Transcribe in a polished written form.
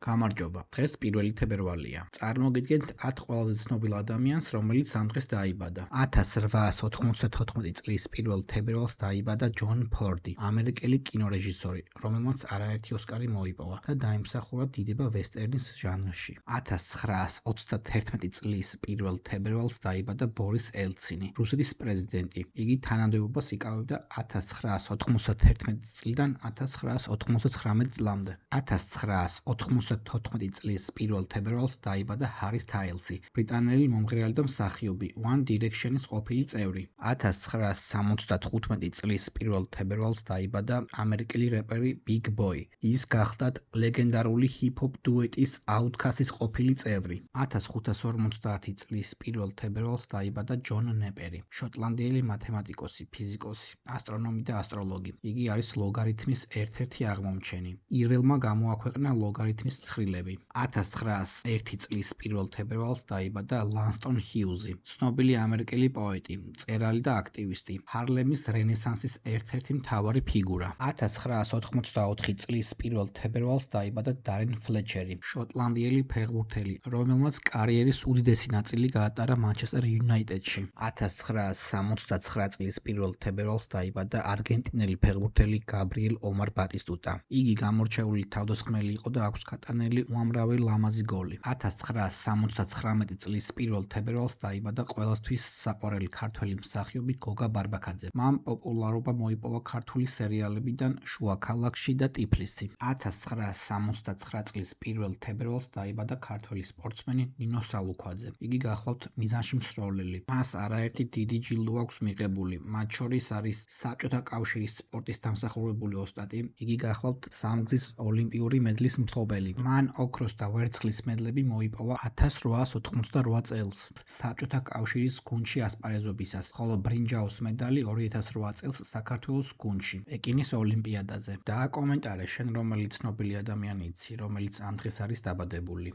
გამარჯობა. დღეს 1 თებერვალია. წარმოგიდგენთ 10 ყველაზე ცნობილ ადამიანს, რომელიც ამ დღეს დაიბადა. 1894 წლის 1 თებერვალს დაიბადა ჯონ ფორდი, ამერიკელი კინორეჟისორი, რომელმაც არაერთი ოსკარი მოიპოვა და დაიმსახურა დიდება ვესტერნის ჟანრში. 1931 წლის 1 თებერვალს დაიბადა ბორის ელცინი, რუსეთის პრეზიდენტი. იგი თანამდებობას იკავებდა 1991 წლიდან 1999 წლამდე. 1994 წლის 1 თებერვალს დაიბადა ჰარი სტაილსი, ბრიტანელი მომღერალი და მსახიობი, One Direction-ის ყოფილი წევრი. 1975 წლის 1 თებერვალს დაიბადა ამერიკელი რეპერი Big Boi. ის გახლდათ ლეგენდარული ჰიპ-ჰოპ დუეტის Outkast-ის ყოფილი წევრი. 1550 წლის 1 თებერვალს დაიბადა ჯონ ნეპერი, შოტლანდიელი მათემატიკოსი, ფიზიკოსი, ასტრონომი და ასტროლოგი. იგი არის ლოგარითმის ერთ-ერთი აღმომჩენი. ირელმა გამოაქვეყნა ლოგარითმის ცხრილები. 1901 წლის 1 თებერვალს დაიბადა ლანსტონ ჰიუზი, ცნობილი ამერიკელი პოეტი, მწერალი და აქტივისტი, ჰარლემის რენესანსის ერთ-ერთი მთავარი ფიგურა. 1984 წლის 1 თებერვალს დაიბადა დარენ ფლეჩერი, შოტლანდიელი ფეხბურთელი, რომელმაც კარიერის უდიდესი ნაწილი გაატარა მანჩესტერ იუნაიტედში. 1969 წლის 1 თებერვალს დაიბადა არგენტინელი ფეხბურთელი გაბრიელ ომარ ბატისტუტა. იგი გამორჩეული თავდამსხმელი იყო და აქვს გატანილი უამრავი ლამაზი გოლი. 1979 წლის 1 თებერვალს დაიბადა ყველასთვის საყვარელი ქართველი მსახიობი გოგა ბარბაკაძე. მან პოპულარობა მოიპოვა ქართული სერიალებიდან შუა ქალაქში და ტიფლისი. 1979 წლის 1 თებერვალს დაიბადა ქართველი სპორტსმენი ნინო სალუქვაძე. იგი გახლავთ მიზანში მსროლელი. მას არაერთი დიდი ჯილდო აქვს მიღებული, მათ შორის არის საბჭოთა კავშირის სპორტის დამსახურებული ოსტატი. იგი გახლავთ სამგზის ოლიმპიური მედლის მფლობელი. მან ოქროს და ვერცხლის მედლები მოიპოვა 1888 წელს საბჭოთა კავშირის გუნდში ასპარეზობისას, ხოლო ბრინჯაოს მედალი 2008 წელს საქართველოს გუნდში, პეკინის ოლიმპიადაზე. დააკომენტარე შენ რომელი ცნობილი ადამიანი იცი, რომელიც ამ დღეს არის დაბადებული.